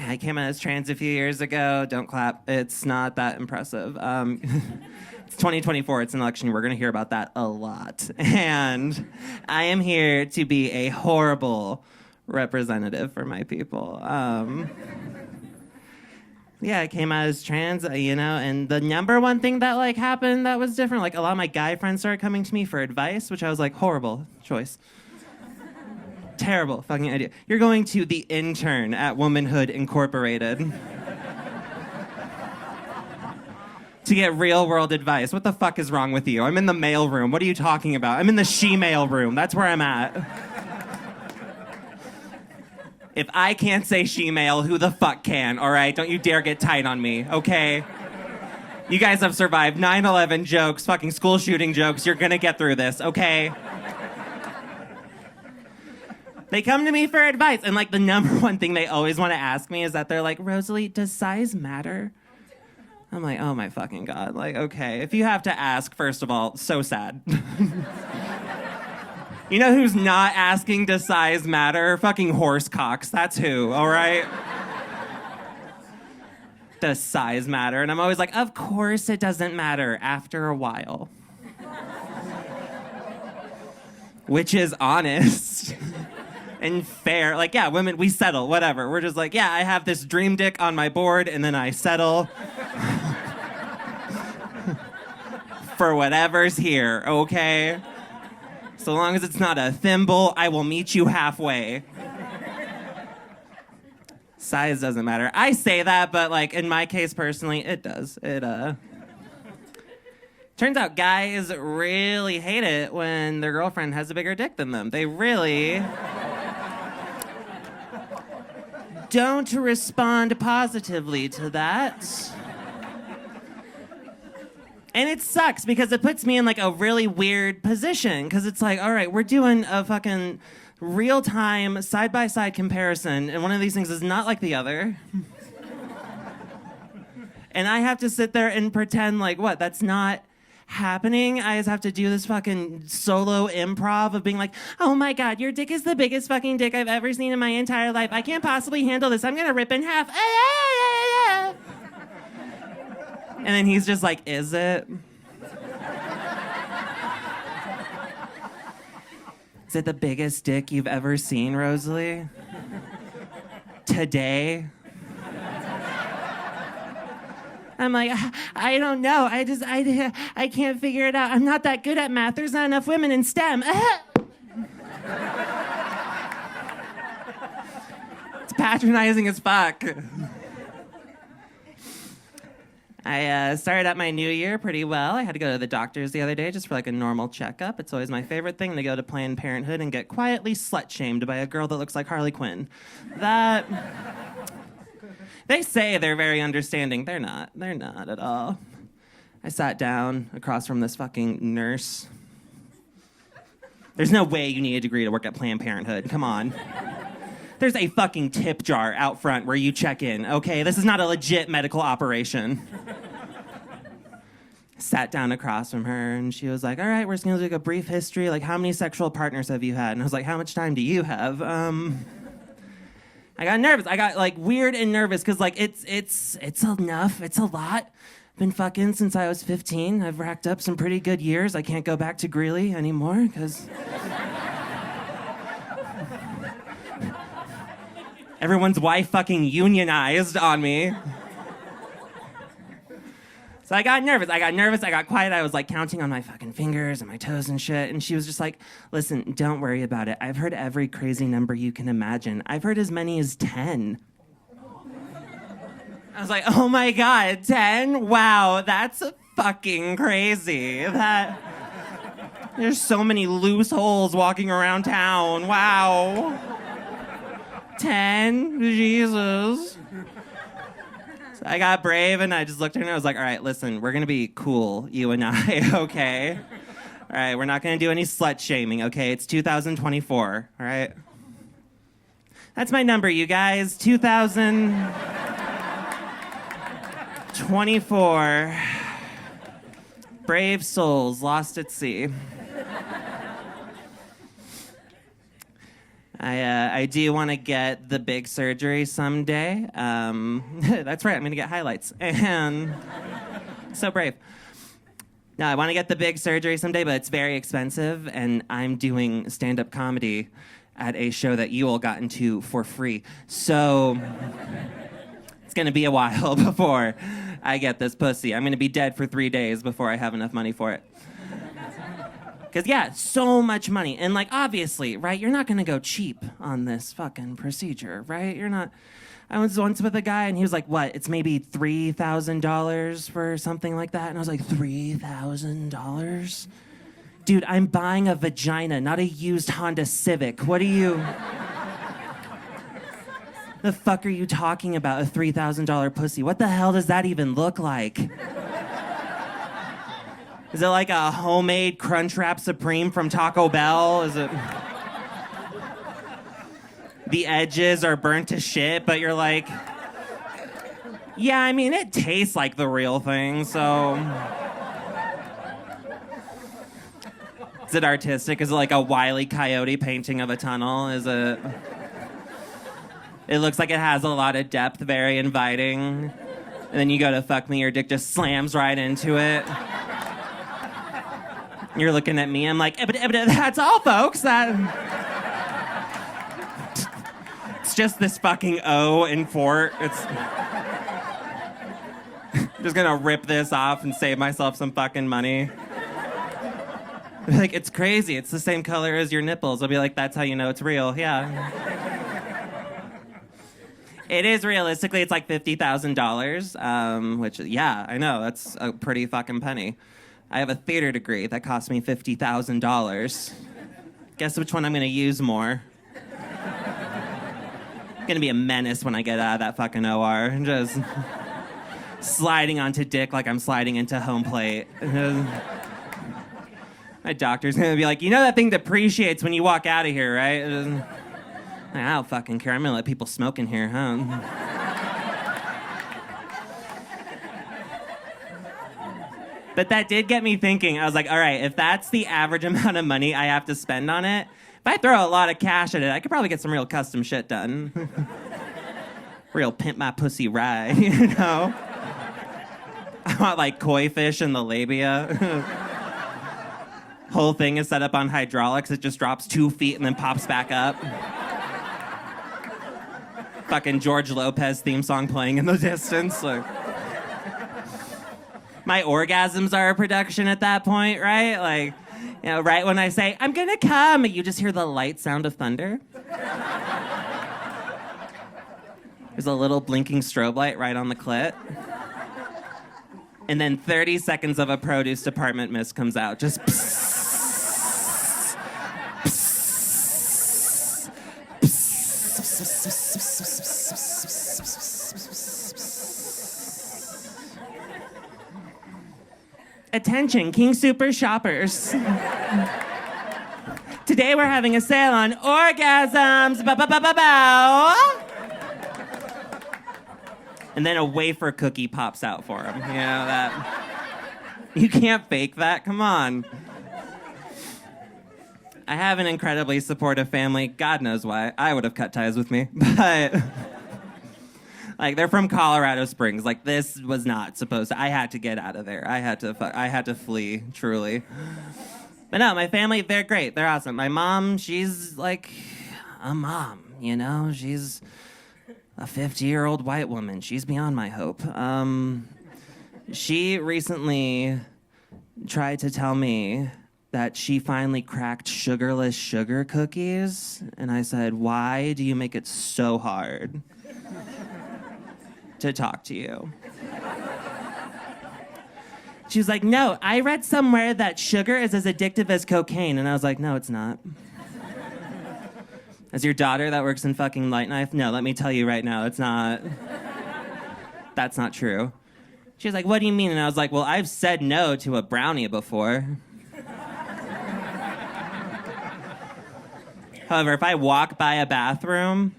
I came out as trans a few years ago. Don't clap. It's not that impressive. It's 2024. It's an election. We're going to hear about that a lot. And I am here to be a horrible representative for my people. Yeah, I came out as trans, and the number one thing that, happened that was different, a lot of my guy friends started coming to me for advice, which I was like, horrible choice. Terrible fucking idea. You're going to the intern at Womanhood Incorporated to get real-world advice. What the fuck is wrong with you? I'm in the mail room. What are you talking about? I'm in the she-mail room. That's where I'm at. If I can't say she-mail, who the fuck can, all right? Don't you dare get tight on me, okay? You guys have survived 9/11 jokes, fucking school shooting jokes. You're gonna get through this, okay? They come to me for advice, and, the number one thing they always want to ask me is that they're like, Rosalie, does size matter? I'm like, oh my fucking God. Okay, if you have to ask, first of all, so sad. You know who's not asking does size matter? Fucking horse cocks. That's who, all right? Does size matter? And I'm always like, of course it doesn't matter after a while. Which is honest and fair. Yeah, women, we settle, whatever. We're just like, yeah, I have this dream dick on my board, and then I settle for whatever's here, okay? So long as it's not a thimble, I will meet you halfway. Size doesn't matter. I say that, but in my case personally, it does. Turns out guys really hate it when their girlfriend has a bigger dick than them. They really don't respond positively to that. And it sucks because it puts me in a really weird position because it's all right, we're doing a fucking real-time side-by-side comparison and one of these things is not like the other. And I have to sit there and pretend what, that's not happening. I just have to do this fucking solo improv of being oh my God, your dick is the biggest fucking dick I've ever seen in my entire life. I can't possibly handle this. I'm gonna rip in half. And then he's just is it? Is it the biggest dick you've ever seen, Rosalie? Today? I'm like, I don't know. I can't figure it out. I'm not that good at math. There's not enough women in STEM. It's patronizing as fuck. I started out my new year pretty well. I had to go to the doctors the other day just for a normal checkup. It's always my favorite thing to go to Planned Parenthood and get quietly slut-shamed by a girl that looks like Harley Quinn. They say they're very understanding. They're not. They're not at all. I sat down across from this fucking nurse. There's no way you need a degree to work at Planned Parenthood. Come on. There's a fucking tip jar out front where you check in, okay? This is not a legit medical operation. Sat down across from her, and she was like, all right, we're just gonna do a brief history. How many sexual partners have you had? And I was like, how much time do you have? I got nervous. I got, weird and nervous, because, it's enough. It's a lot. Been fucking since I was 15. I've racked up some pretty good years. I can't go back to Greeley anymore, because... everyone's wife fucking unionized on me. So I got nervous. I got quiet. I was counting on my fucking fingers and my toes and shit. And she was just like, listen, don't worry about it. I've heard every crazy number you can imagine. I've heard as many as 10. I was like, oh my God, 10? Wow, that's fucking crazy. There's so many loose holes walking around town. Wow. 10? Jesus. So I got brave and I just looked at her and I was like, all right, listen, we're gonna be cool, you and I, okay? All right, we're not gonna do any slut shaming, okay? It's 2024, all right? That's my number, you guys, 2024. Brave souls lost at sea. I do want to get the big surgery someday. That's right, I'm going to get highlights. And so brave. No, I want to get the big surgery someday, but it's very expensive, and I'm doing stand-up comedy at a show that you all got into for free. So it's going to be a while before I get this pussy. I'm going to be dead for 3 days before I have enough money for it. Because, yeah, so much money. And, like, obviously, right, you're not going to go cheap on this fucking procedure, right? You're not... I was once with a guy, and he was like, what, it's maybe $3,000 for something like that? And I was like, $3,000? Dude, I'm buying a vagina, not a used Honda Civic. What are you... The fuck are you talking about, a $3,000 pussy? What the hell does that even look like? Is it like a homemade Crunchwrap Supreme from Taco Bell? Is it... The edges are burnt to shit, but you're like... Yeah, I mean, it tastes like the real thing, so... Is it artistic? Is it like a Wile E. Coyote painting of a tunnel? Is it... It looks like it has a lot of depth, very inviting. And then you go to fuck me, your dick just slams right into it. You're looking at me, I'm like, that's all, folks. It's just this fucking O in fort. It's... just gonna rip this off and save myself some fucking money. Like, it's crazy. It's the same color as your nipples. I'll be like, that's how you know it's real. Yeah. It is realistically, it's like $50,000, which, yeah, I know. That's a pretty fucking penny. I have a theater degree that cost me $50,000. Guess which one I'm gonna use more? I'm gonna be a menace when I get out of that fucking OR. Just sliding onto dick like I'm sliding into home plate. My doctor's gonna be like, you know that thing depreciates when you walk out of here, right? I don't fucking care. I'm gonna let people smoke in here, huh? But that did get me thinking. I was like, all right, if that's the average amount of money I have to spend on it, if I throw a lot of cash at it, I could probably get some real custom shit done. Real pimp my pussy right, you know? I want like koi fish in the labia. Whole thing is set up on hydraulics. It just drops 2 feet and then pops back up. Fucking George Lopez theme song playing in the distance. Like... My orgasms are a production at that point, right? Like, you know, right when I say, I'm gonna come, you just hear the light sound of thunder. There's a little blinking strobe light right on the clit. And then 30 seconds of a produce department mist comes out. Just psss, psss, Attention, King Super shoppers. Today we're having a sale on orgasms. Ba-ba-ba-ba-bow. And then a wafer cookie pops out for him. You know, that... You can't fake that, come on. I have an incredibly supportive family. God knows why. I would have cut ties with me. But... Like, they're from Colorado Springs. Like, this was not supposed to... I had to get out of there. I had to flee, truly. But no, my family, they're great. They're awesome. My mom, she's like a mom, you know? She's a 50-year-old white woman. She's beyond my hope. She recently tried to tell me that she finally cracked sugarless sugar cookies. And I said, why do you make it so hard to talk to you? She was like, no, I read somewhere that sugar is as addictive as cocaine. And I was like, no, it's not. As your daughter that works in fucking Light Knife? No, let me tell you right now, that's not true. She was like, what do you mean? And I was like, well, I've said no to a brownie before. However, if I walk by a bathroom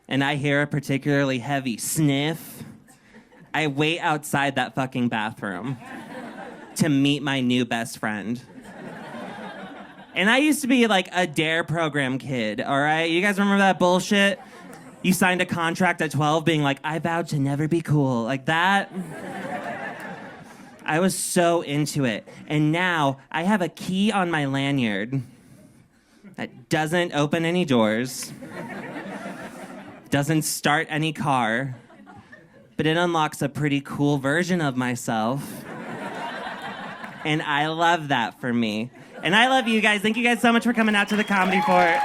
and I hear a particularly heavy sniff, I wait outside that fucking bathroom to meet my new best friend. And I used to be like a DARE program kid, all right? You guys remember that bullshit? You signed a contract at 12 being like, I vowed to never be cool. Like that. I was so into it. And now I have a key on my lanyard that doesn't open any doors, doesn't start any car, but it unlocks a pretty cool version of myself. And I love that for me. And I love you guys. Thank you guys so much for coming out to the Comedy Fort.